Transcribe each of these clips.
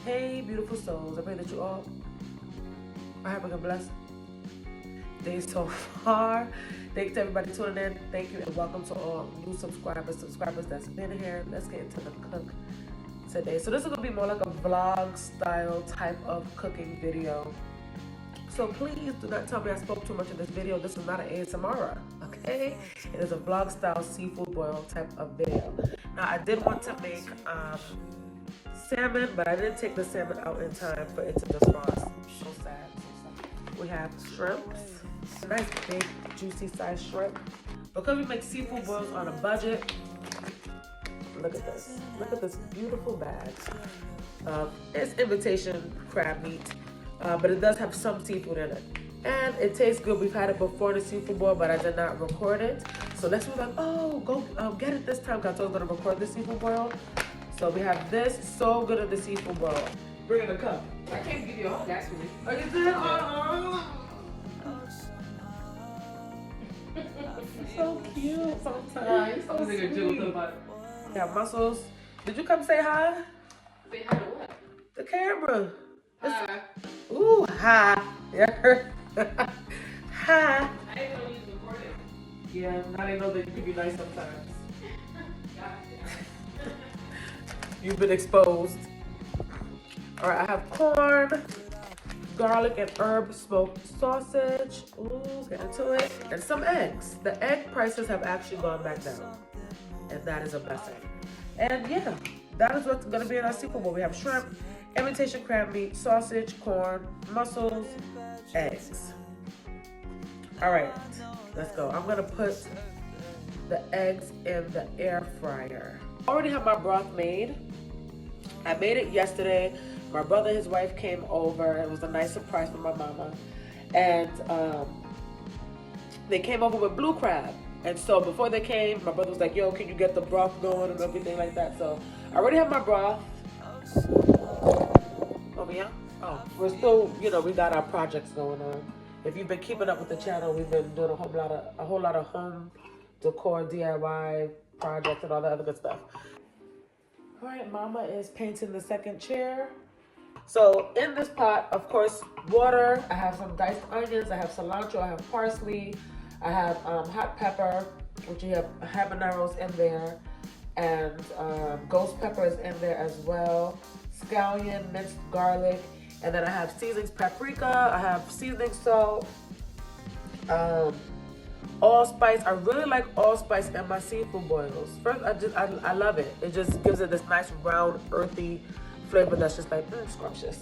Hey, beautiful souls. I pray that you all are having a blessed day so far. Thanks to everybody tuning in. Thank you and welcome to all new subscribers that's been here. Let's get into the cook today. So this is gonna be more like a vlog style type of cooking video. So please do not tell me I spoke too much in this video. This is not an ASMR, okay? It is a vlog style seafood boil type of video. Now I did want to make salmon, but I didn't take the salmon out in time for it to defrost. So sad, so sad. We have shrimps, nice big juicy sized shrimp. Because we make seafood boils on a budget, look at this. Look at this beautiful bag. It's imitation crab meat, but it does have some seafood in it. And it tastes good. We've had it before in the seafood boil, but I did not record it. So next we're like, oh, go get it this time because I was going to record the seafood boil. So we have this, so good at the seafood boil. Bring in a cup. I can't give you a hug, actually. Oh, you did? So cute sometimes. So sweet. Yeah, Mussels. Did you come say hi? Say hi to what? The camera. Hi. Ooh, hi. Yeah. Hi. I didn't know you was recording. Yeah, now they know that you can be nice sometimes. Gotcha. You've been exposed. All right, I have corn, garlic and herb smoked sausage. Ooh, get into it. And some eggs. The egg prices have actually gone back down. And that is a blessing. And yeah, that is what's gonna be in our seafood bowl. We have shrimp, imitation crab meat, sausage, corn, mussels, eggs. All right, let's go. I'm gonna put the eggs in the air fryer. I already have my broth made. I made it yesterday. My brother and his wife came over. It was a nice surprise for my mama. And they came over with blue crab. And so before they came, my brother was like, yo, can you get the broth going and everything like that? So I already have my broth. Over here? Oh, we're still, we got our projects going on. If you've been keeping up with the channel, we've been doing a whole lot of home decor, DIY projects and all that other good stuff. All right, mama is painting the second chair. So in this pot, of course, water. I have some diced onions. I have cilantro. I have parsley. I have hot pepper, which you have habaneros in there. And ghost pepper is in there as well. Scallion, minced garlic. And then I have seasonings, paprika. I have seasoning salt. Allspice. I really like allspice in my seafood boils. First, I love it. It just gives it this nice round, earthy flavor that's just like scrumptious.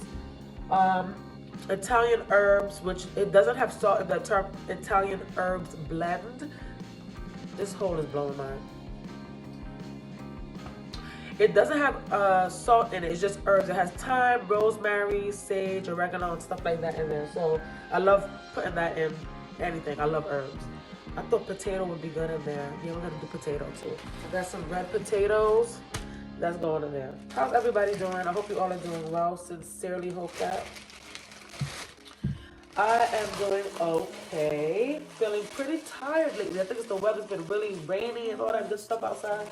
Italian herbs, which it doesn't have salt in the term Italian herbs blend. This whole is blowing my mind. It doesn't have salt in it. It's just herbs. It has thyme, rosemary, sage, oregano, and stuff like that in there. So I love putting that in anything. I love herbs. I thought potato would be good in there. Yeah, we're gonna do potato too. I got some red potatoes. That's going in there. How's everybody doing? I hope you all are doing well. Sincerely hope that. I am doing okay. Feeling pretty tired lately. I think it's the weather's been really rainy and all that good stuff outside.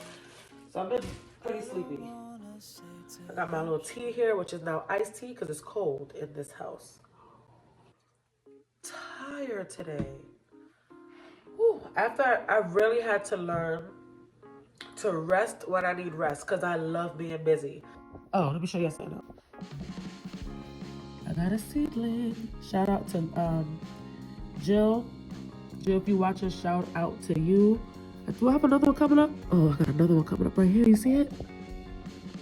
So I've been pretty sleepy. I got my little tea here, which is now iced tea because it's cold in this house. Tired today. Whew. After I really had to learn to rest when I need rest because I love being busy. Oh, let me show you something. I got a seedling. Shout out to Jill. Jill, if you watching, shout out to you. Do I have another one coming up? Oh, I got another one coming up right here. You see it?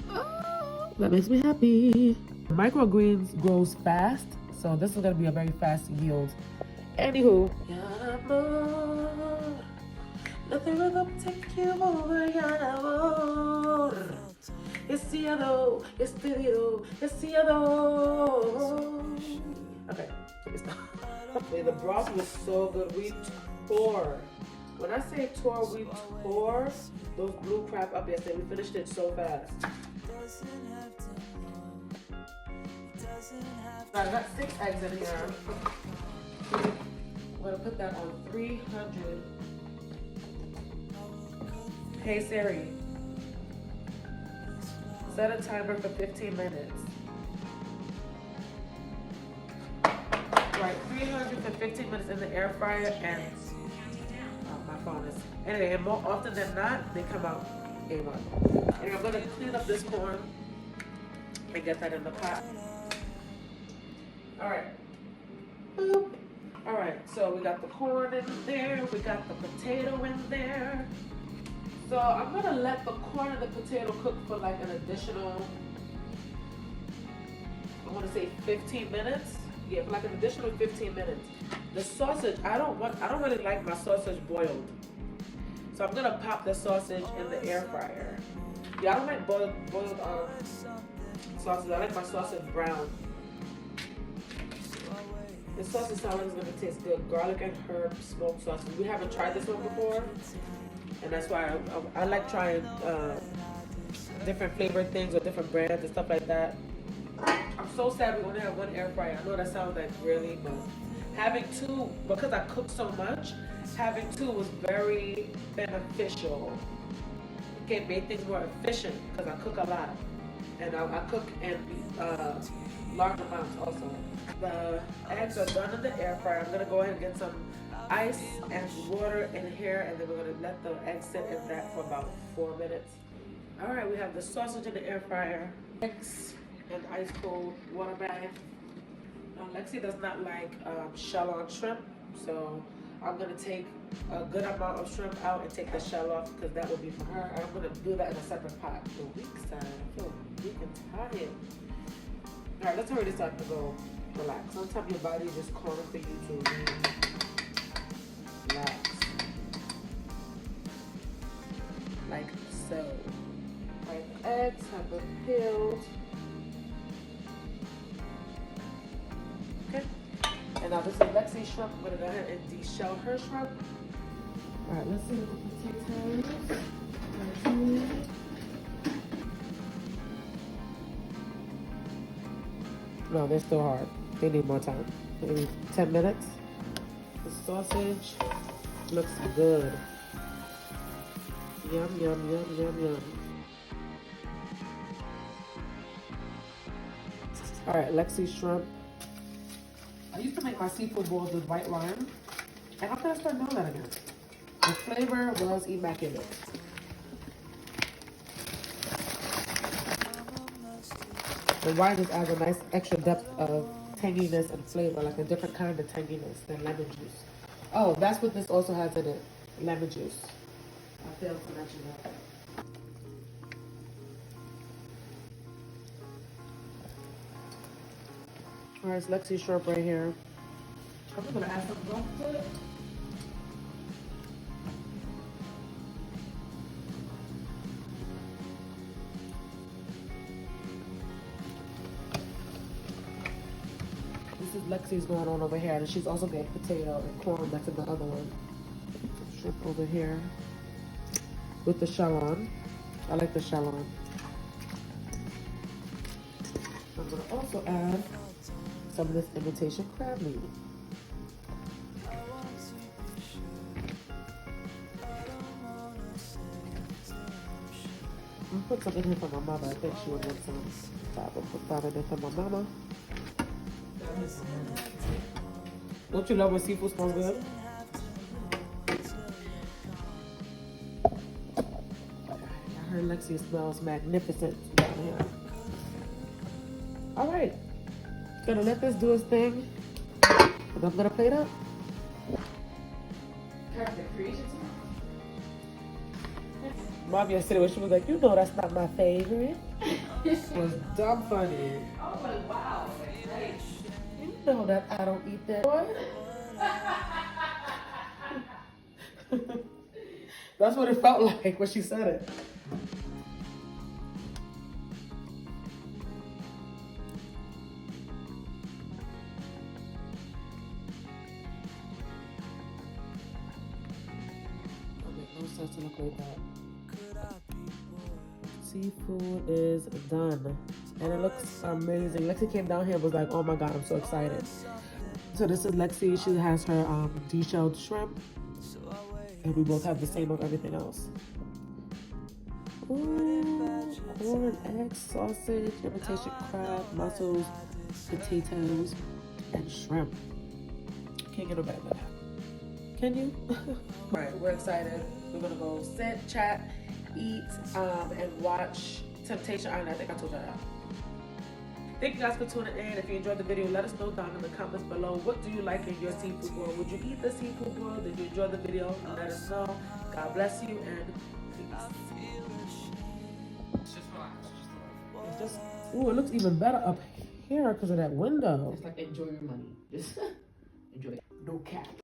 Oh, that makes me happy. Microgreens grows fast, so this is gonna be a very fast yield. Anywho, nothing will take you over your amor. It's cielo, it's pedido, it's cielo. Okay, let me stop. Okay, the broth was so good. We tore. When I say tore, we tore those blue crab up yesterday. We finished it so fast. So I got 6 eggs in here. I'm gonna put that on 300. Hey Siri, set a timer for 15 minutes. 300 for 15 minutes in the air fryer, and my phone is. Anyway, and more often than not, they come out A1. And I'm gonna clean up this corn and get that in the pot. All right. Boop. All right, so we got the corn in there, we got the potato in there. So I'm gonna let the corn and the potato cook for like an additional, I wanna say 15 minutes. Yeah, for like an additional 15 minutes. The sausage, I don't really like my sausage boiled. So I'm gonna pop the sausage in the air fryer. Yeah, I don't like boiled sausage. I like my sausage brown. The sausage sounds like it's gonna taste good. Garlic and herb smoked sausage. We haven't tried this one before, and that's why I like trying different flavored things or different brands and stuff like that. I'm so sad we only have one air fryer. I know that sounds like really, but having two, because I cook so much, having two was very beneficial. It made things more efficient because I cook a lot, and I cook in large amounts also. The eggs are done in the air fryer. I'm gonna go ahead and get some ice and water in here, and then we're gonna let the eggs sit in that for about 4 minutes. All right, we have the sausage in the air fryer, eggs, and ice cold water bag. Lexi does not like shell-on shrimp, so I'm gonna take a good amount of shrimp out and take the shell off because that will be for her. I'm gonna do that in a separate pot. The weak side, I feel weak and tired. All right, let's hurry this up to go. Relax. Sometimes your body is just calling for you to relax. Like so. Right, eggs have been peeled. Okay. And now this is Lexi's shrimp. I'm gonna go ahead and de-shell her shrimp. Alright, let's see the potatoes. No, they're still hard. They need more time. Maybe 10 minutes. The sausage looks good. Yum, yum, yum, yum, yum. All right, Lexi's shrimp. I used to make my seafood bowls with white wine, and I'm gonna start doing that again. The flavor was immaculate. The wine just adds a nice extra depth of tanginess and flavor, like a different kind of tanginess than lemon juice. Oh, that's what this also has in it, lemon juice. I failed to mention that. All right, it's Lexi's shrimp right here. I'm gonna add some broth to it. This is Lexi's going on over here, and she's also getting potato and corn that's in the other one. Some shrimp over here with the shell on. I like the shell on. I'm gonna also add some of this imitation crab meat. I'll put some in here for my mama. I think she would want some. So I'm gonna put that in there for my mama. Don't you love when seafood smells good? I heard Lexi smells magnificent down here. All right, gonna let this do its thing, and I'm gonna plate up. Mom yesterday when she was like, you know that's not my favorite. It was dumb funny. Oh, wow. Nice. You know that I don't eat that. Boy. That's what it felt like when she said it. Don't make no sense to look like that. Seafood is done. And it looks amazing. Lexi came down here and was like, oh my God, I'm so excited. So this is Lexi. She has her de-shelled shrimp. And we both have the same of everything else. Ooh, corn, eggs, sausage, imitation crab, mussels, potatoes, and shrimp. Can't get no better than that. Can you? Alright, we're excited. We're gonna go sit, chat, eat, and watch Temptation Island. I think I told you that. Thank you guys for tuning in. If you enjoyed the video, let us know down in the comments below. What do you like in your seafood boil? Would you eat the seafood boil? Did you enjoy the video? Let us know. God bless you and peace. It's just, ooh, it looks even better up here because of that window. It's like enjoy your money. Just enjoy it. No cap.